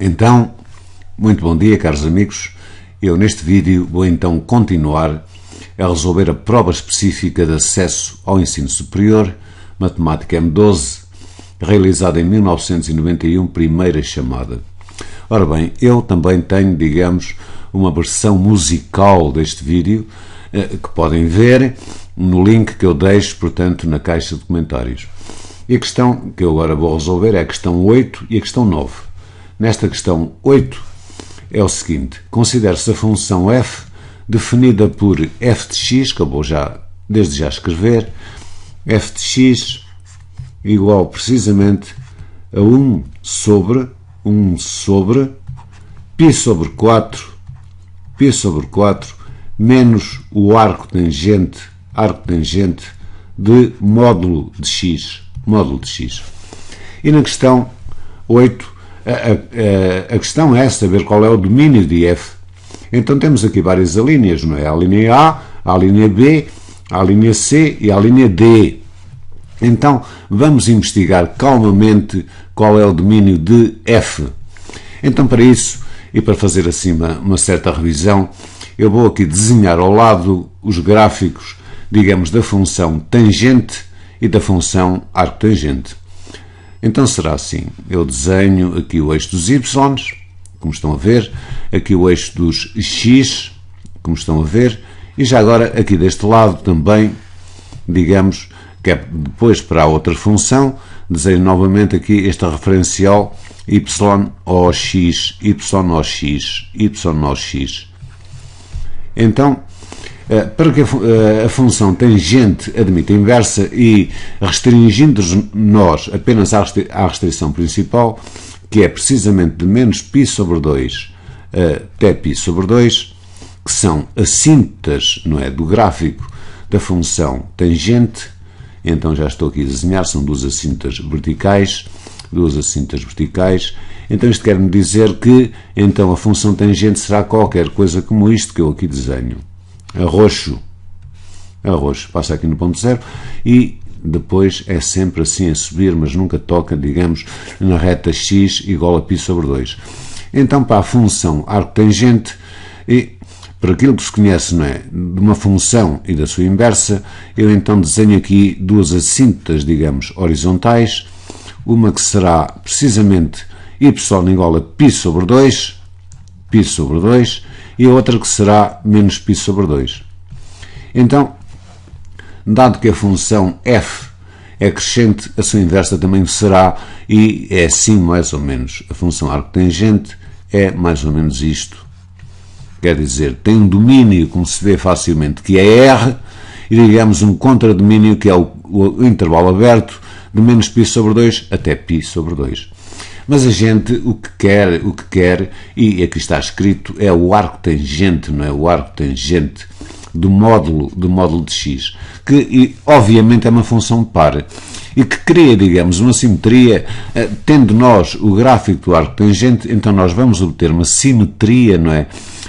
Então, muito bom dia, caros amigos. Eu neste vídeo vou então continuar a resolver a prova específica de acesso ao ensino superior, Matemática M12, realizada em 1991, primeira chamada. Ora bem, eu também tenho, digamos, uma versão musical deste vídeo, que podem ver no link que eu deixo, portanto, na caixa de comentários. E a questão que eu agora vou resolver é a questão 8 e a questão 9. Nesta questão 8 é o seguinte: considere-se a função f definida por f de x, que eu vou desde já escrever, f de x igual precisamente a 1 sobre π sobre 4 menos o arco tangente de módulo de x. E na questão 8, a questão é saber qual é o domínio de f. Então temos aqui várias alíneas, não é? A linha A, a linha B, a linha C e a linha D. Então vamos investigar calmamente qual é o domínio de f. Então para isso, e para fazer assim uma certa revisão, eu vou aqui desenhar ao lado os gráficos, digamos, da função tangente e da função arcotangente. Então será assim: eu desenho aqui o eixo dos y, como estão a ver, aqui o eixo dos x, como estão a ver, e já agora aqui deste lado também, digamos, que é depois para a outra função, desenho novamente aqui este referencial y/x. Então, para que a função tangente admita inversa e restringindo-nos nós apenas à restrição principal, que é precisamente de menos π sobre 2 até π sobre 2, que são assintas, não é, do gráfico da função tangente. Então já estou aqui a desenhar, são duas assintas verticais. Então isto quer-me dizer que então a função tangente será qualquer coisa como isto que eu aqui desenho. Arroxo, passa aqui no ponto zero e depois é sempre assim a subir, mas nunca toca, digamos, na reta x igual a π sobre 2. Então para a função arcotangente, e para aquilo que se conhece, não é, de uma função e da sua inversa, eu então desenho aqui duas assintas, digamos, horizontais, uma que será precisamente y igual a π sobre 2, e a outra que será menos π sobre 2. Então, dado que a função f é crescente, a sua inversa também será, e é assim mais ou menos. A função arcotangente é mais ou menos isto. Quer dizer, tem um domínio, como se vê facilmente, que é R, e digamos um contradomínio, que é o intervalo aberto, de menos π sobre 2 até π sobre 2. Mas a gente o que quer, e aqui está escrito, é o arco tangente, não é? O arco tangente do módulo de x, que obviamente é uma função par, e que cria, digamos, uma simetria. Tendo nós o gráfico do arco tangente, então nós vamos obter uma simetria, não é,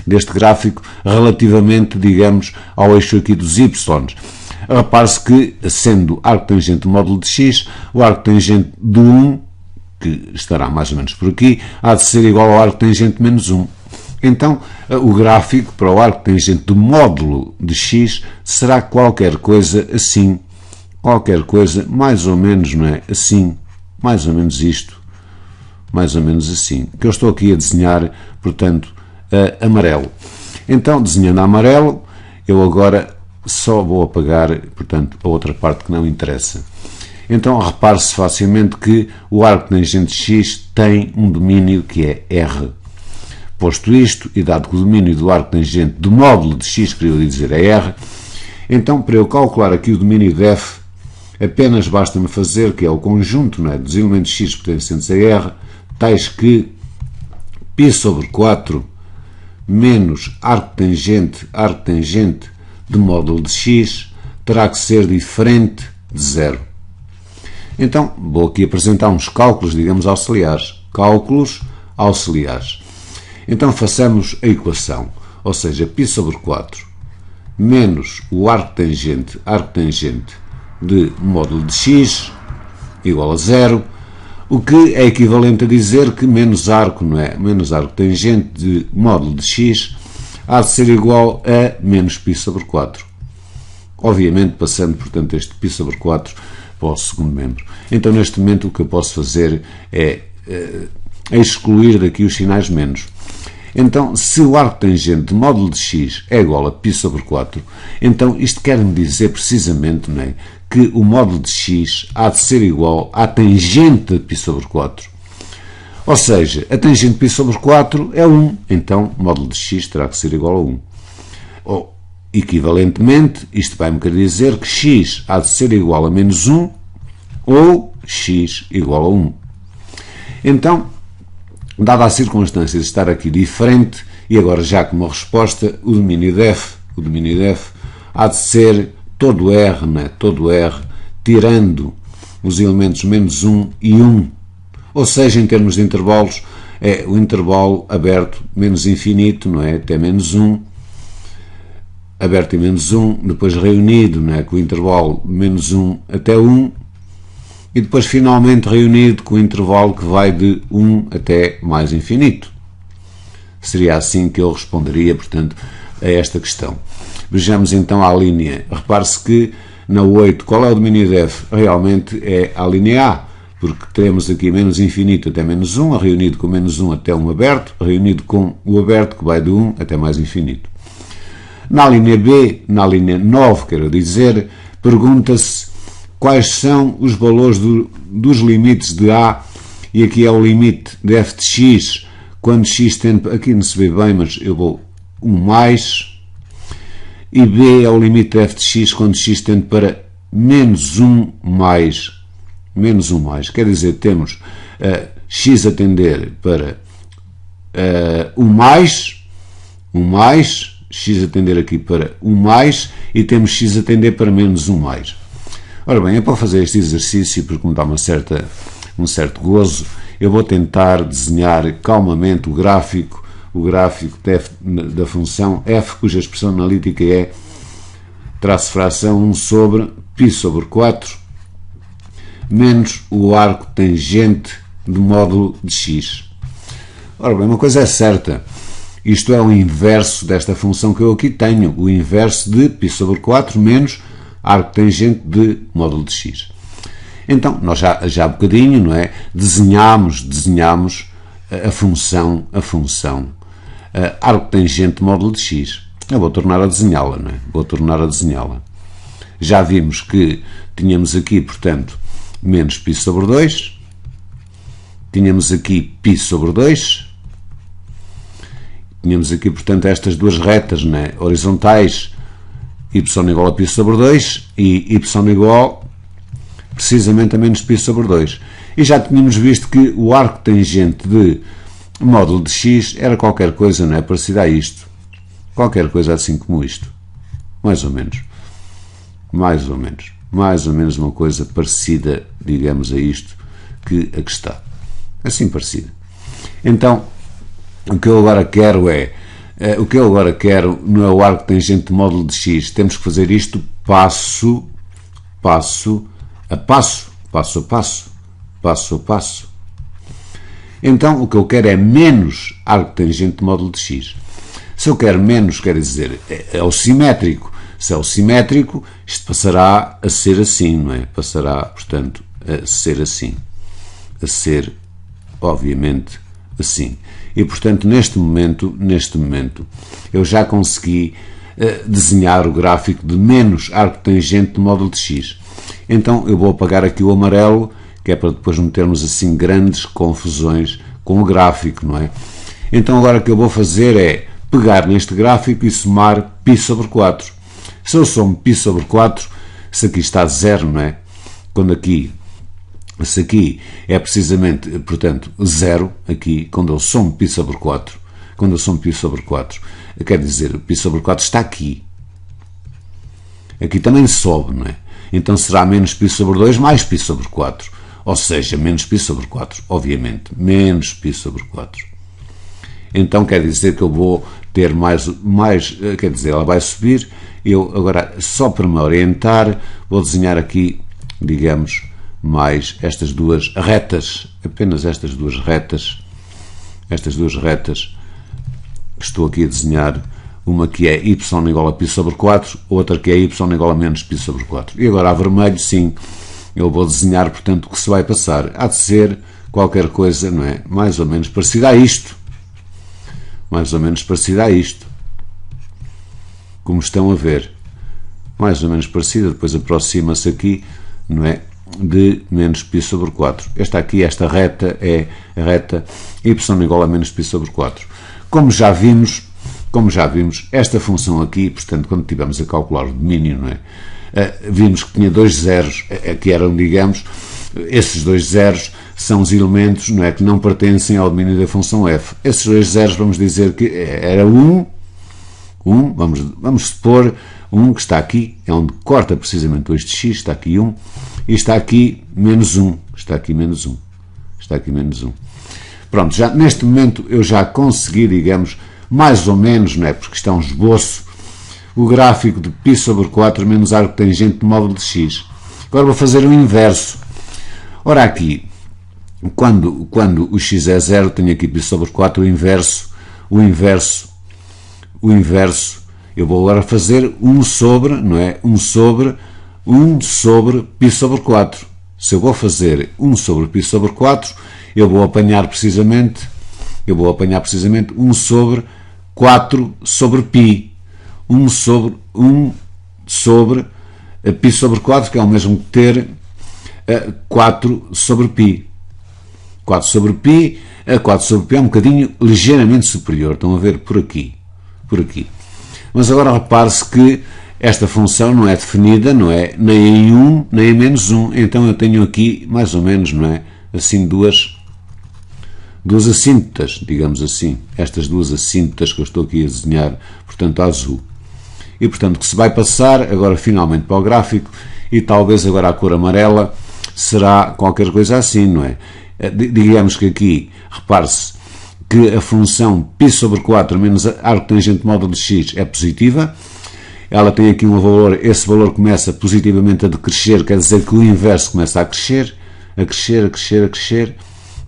deste gráfico relativamente, digamos, ao eixo aqui dos y. Repare-se que, sendo arco tangente do módulo de x, o arco tangente do 1, que estará mais ou menos por aqui, há de ser igual ao arco tangente menos 1. Então, o gráfico para o arco tangente do módulo de x será qualquer coisa assim, qualquer coisa mais ou menos, não é? Assim, mais ou menos isto, mais ou menos assim, que eu estou aqui a desenhar, portanto, amarelo. Então, desenhando a amarelo, eu agora só vou apagar, portanto, a outra parte que não interessa. Então, repare-se facilmente que o arco tangente x tem um domínio que é R. Posto isto, e dado que o domínio do arco tangente do módulo de x, queria dizer, é R, então, para eu calcular aqui o domínio de f, apenas basta-me fazer, que é o conjunto, não é, dos elementos x pertencentes a R, tais que π sobre 4 menos arco tangente de módulo de x terá que ser diferente de 0. Então, vou aqui apresentar uns cálculos, digamos, auxiliares. Cálculos auxiliares. Então, façamos a equação, ou seja, π sobre 4 menos o arco tangente de módulo de x igual a 0. O que é equivalente a dizer que menos arco, não é? Menos arco tangente de módulo de x há de ser igual a menos π sobre 4. Obviamente, passando, portanto, este π sobre 4 para o segundo membro. Então, neste momento, o que eu posso fazer é excluir daqui os sinais menos. Então, se o arco tangente de módulo de x é igual a π sobre 4, então isto quer-me dizer precisamente, não é, que o módulo de x há de ser igual à tangente de π sobre 4. Ou seja, a tangente de π sobre 4 é 1, então o módulo de x terá que ser igual a 1. Ou, equivalentemente, isto vai-me querer dizer que x há de ser igual a menos 1 ou x igual a 1. Então, dada a circunstância de estar aqui diferente, e agora já como resposta, o domínio de f há de ser todo R, né? Todo R, tirando os elementos menos 1 e 1. Ou seja, em termos de intervalos, é o intervalo aberto menos infinito, não é? Até menos 1, aberto e menos 1, depois reunido, não é? Com o intervalo menos 1 até 1, e depois finalmente reunido com o intervalo que vai de 1 até mais infinito. Seria assim que eu responderia, portanto, a esta questão. Vejamos então a linha. Repare-se que na 8, qual é o domínio de f? Realmente é a linha A, porque teremos aqui menos infinito até menos 1, reunido com menos 1 até 1 aberto, reunido com o aberto que vai de 1 até mais infinito. Na linha B, na linha 9, quero dizer, pergunta-se quais são os valores dos limites de A, e aqui é o limite de f de x, quando x tende, aqui não se vê bem, mas eu vou 1 mais, e B é o limite de f de x quando x tende para menos 1 mais. Menos 1 mais, quer dizer, temos x a tender para 1 mais, x a tender aqui para 1 mais, e temos x a tender para menos 1 mais. Ora bem, é para fazer este exercício, porque me dá um certo gozo, eu vou tentar desenhar calmamente o gráfico de f, da função f, cuja expressão analítica é traço fração 1 sobre π sobre 4 menos o arco tangente de módulo de x. Ora bem, uma coisa é certa, isto é o inverso desta função que eu aqui tenho, o inverso de π sobre 4 menos arco tangente de módulo de x. Então, nós já há bocadinho, não é, desenhámos a função arco tangente de módulo de x. Eu vou tornar a desenhá-la, não é? Vou tornar a desenhá-la. Já vimos que tínhamos aqui, portanto, menos π sobre 2, tínhamos aqui π sobre 2, tínhamos aqui, portanto, estas duas retas, não é, horizontais, y igual a π sobre 2 e y igual precisamente a menos π sobre 2. E já tínhamos visto que o arco tangente de módulo de x era qualquer coisa, não é, parecida a isto. Qualquer coisa assim como isto. Mais ou menos. Mais ou menos uma coisa parecida, digamos, a isto que aqui está. Assim parecida. Então, o que eu agora quero não é o arco tangente de módulo de x. Temos que fazer isto passo a passo. Então, o que eu quero é menos arco tangente de módulo de x. Se eu quero menos, quer dizer, é o simétrico. Se é o simétrico, isto passará a ser assim, não é? Passará, portanto, a ser assim. A ser, obviamente, assim. E, portanto, neste momento, eu já consegui desenhar o gráfico de menos arco tangente de módulo de x. Então, eu vou apagar aqui o amarelo, que é para depois não termos assim grandes confusões com o gráfico, não é? Então, agora o que eu vou fazer é pegar neste gráfico e somar π sobre 4. Se eu somo π sobre 4, se aqui está 0, não é? Se aqui é precisamente, portanto, 0, aqui, quando eu somo π sobre 4, quer dizer, π sobre 4 está aqui. Aqui também sobe, não é? Então será menos π sobre 2 mais π sobre 4. Ou seja, menos π sobre 4, obviamente, menos π sobre 4. Então quer dizer que eu vou ter mais, quer dizer, ela vai subir. Eu agora, só para me orientar, vou desenhar aqui, digamos, mais estas duas retas, apenas estas duas retas que estou aqui a desenhar, uma que é y igual a π sobre 4, outra que é y igual a menos π sobre 4. E agora a vermelho, sim, eu vou desenhar, portanto, o que se vai passar. Há de ser qualquer coisa, não é? Mais ou menos parecida a isto. Mais ou menos parecida a isto. Como estão a ver. Mais ou menos parecida, depois aproxima-se aqui, não é? De menos π sobre 4. Esta reta é a reta y igual a menos π sobre 4. Como já vimos, esta função aqui, portanto, quando estivemos a calcular o domínio, não é? Vimos que tinha dois zeros, que eram, digamos, esses dois zeros são os elementos, não é, que não pertencem ao domínio da função f. Esses dois zeros, vamos dizer que era 1, vamos supor 1 que está aqui, é onde corta precisamente o eixo de x, está aqui 1, e está aqui menos 1, está aqui menos 1. Pronto, já, neste momento eu já consegui, digamos, mais ou menos, não é, porque está um esboço, o gráfico de π sobre 4 menos arco tangente do módulo de x. Agora vou fazer o inverso. Ora aqui, quando o x é 0, tenho aqui π sobre 4, o inverso, eu vou agora fazer 1 sobre, não é? 1 sobre π sobre 4. Se eu vou fazer 1 sobre π sobre 4, eu vou apanhar precisamente 1 sobre 4 sobre π. 1 sobre π sobre 4, que é o mesmo que ter 4 sobre π. 4 sobre π é um bocadinho ligeiramente superior. Estão a ver por aqui. Mas agora repare-se que esta função não é definida, não é nem em 1 nem em menos 1. Então eu tenho aqui mais ou menos, não é, assim duas assíntotas, digamos assim. Estas duas assíntotas que eu estou aqui a desenhar, portanto, a azul. E, portanto, que se vai passar agora finalmente para o gráfico, e talvez agora a cor amarela será qualquer coisa assim, não é? Digamos que aqui, repare-se que a função π sobre 4 menos arco tangente módulo de x é positiva. Ela tem aqui um valor, esse valor começa positivamente a decrescer, quer dizer que o inverso começa a crescer,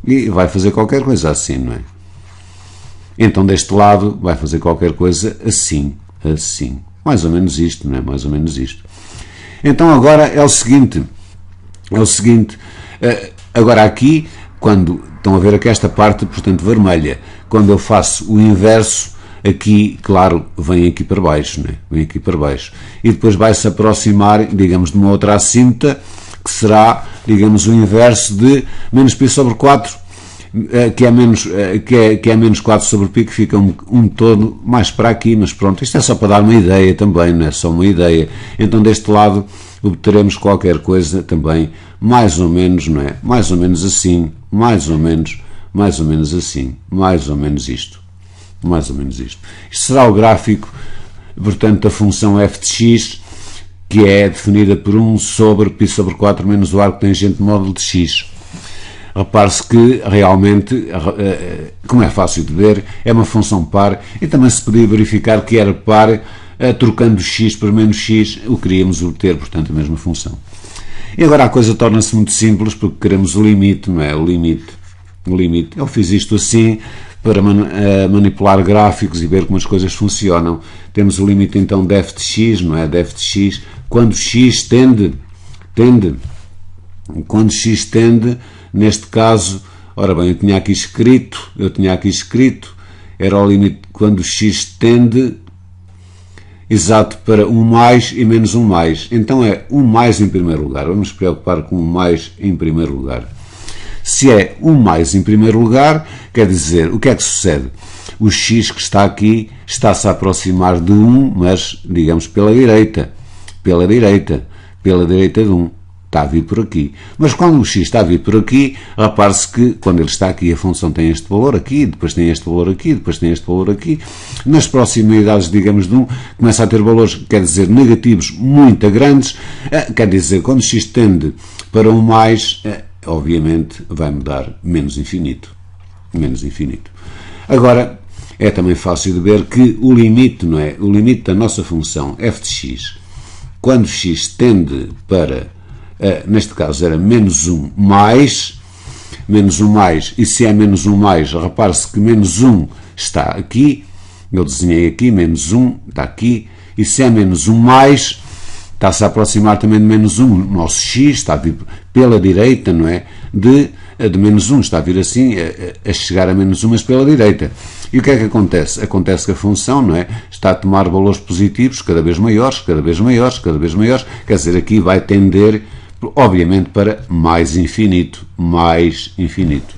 e vai fazer qualquer coisa assim, não é? Então, deste lado, vai fazer qualquer coisa assim. Mais ou menos isto, não é? Mais ou menos isto. Então, agora é o seguinte, agora aqui, quando estão a ver aqui esta parte, portanto, vermelha, quando eu faço o inverso, aqui, claro, vem aqui para baixo, né? Vem aqui para baixo. E depois vai-se aproximar, digamos, de uma outra assíntota, que será, digamos, o inverso de menos π sobre 4, que é menos 4 sobre π, que fica um todo mais para aqui, mas pronto, isto é só para dar uma ideia também, não é só uma ideia. Então, deste lado, obteremos qualquer coisa também, mais ou menos, não é? Mais ou menos assim, mais ou menos assim, mais ou menos isto. Isto será o gráfico, portanto, da função f de x, que é definida por 1 sobre π sobre 4 menos o arco tangente módulo de x. Repare-se que realmente, como é fácil de ver, é uma função par, e também se podia verificar que era par, trocando x por menos x, o que queríamos obter, portanto, a mesma função. E agora a coisa torna-se muito simples, porque queremos o limite, não é? O limite. Eu fiz isto assim, para manipular gráficos e ver como as coisas funcionam. Temos o limite, então, de f de x, não é? De f de x, quando x tende, neste caso, ora bem, eu tinha aqui escrito, era o limite quando x tende, exato, para 1 mais e menos 1 mais. Então é 1 mais em primeiro lugar. Vamos nos preocupar com 1 mais em primeiro lugar. Se é 1 mais em primeiro lugar, quer dizer, o que é que sucede? O x que está aqui está-se a aproximar de 1, mas, digamos, pela direita de 1. Está a vir por aqui. Mas quando o x está a vir por aqui, repare-se que quando ele está aqui, a função tem este valor aqui, depois tem este valor aqui, depois tem este valor aqui. Nas proximidades, digamos, de 1, começa a ter valores, quer dizer, negativos muito grandes. Quer dizer, quando x tende para 1 mais, obviamente, vai-me dar menos infinito. Agora, é também fácil de ver que o limite, não é? O limite da nossa função f de x, quando x tende para neste caso era menos 1 mais, e se é menos 1 mais, repare-se que menos 1 está aqui, eu desenhei aqui, menos 1 está aqui, e se é menos 1 mais, está-se a aproximar também de menos 1, o nosso x está a vir pela direita, não é? De menos 1, está a vir assim, a chegar a menos 1, mas pela direita. E o que é que acontece? Acontece que a função, não é? Está a tomar valores positivos cada vez maiores, cada vez maiores, cada vez maiores, quer dizer, aqui vai tender, obviamente, para mais infinito, mais infinito.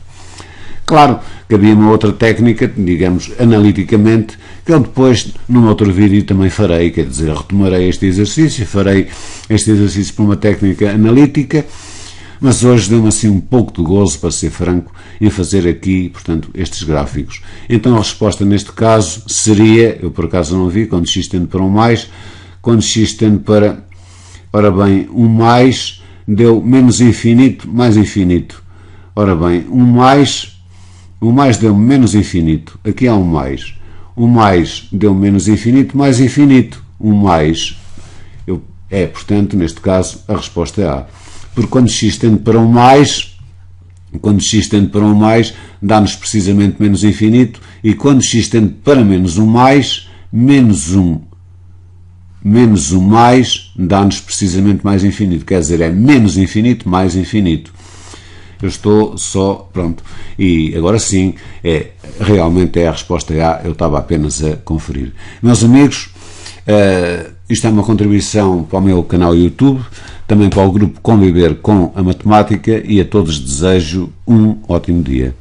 Claro que havia uma outra técnica, digamos, analiticamente, que eu depois, num outro vídeo, também farei, quer dizer, retomarei este exercício, farei este exercício por uma técnica analítica, mas hoje deu-me assim um pouco de gozo, para ser franco, em fazer aqui, portanto, estes gráficos. Então a resposta neste caso seria, eu por acaso não vi, quando x tende para 1 mais, quando x tende para, ora bem, 1 mais, deu menos infinito, mais infinito. Ora bem, 1 mais deu menos infinito, aqui há 1 mais. 1 mais deu menos infinito, mais infinito. 1 mais, portanto, neste caso, a resposta é A. Porque quando x tende para 1 mais, dá-nos precisamente menos infinito, e quando x tende para menos 1 mais, menos 1 mais, dá-nos precisamente mais infinito. Quer dizer, é menos infinito, mais infinito. Eu estou só, pronto, e agora sim, realmente é a resposta A, eu estava apenas a conferir. Meus amigos, isto é uma contribuição para o meu canal YouTube, também para o grupo Conviver com a Matemática, e a todos desejo um ótimo dia.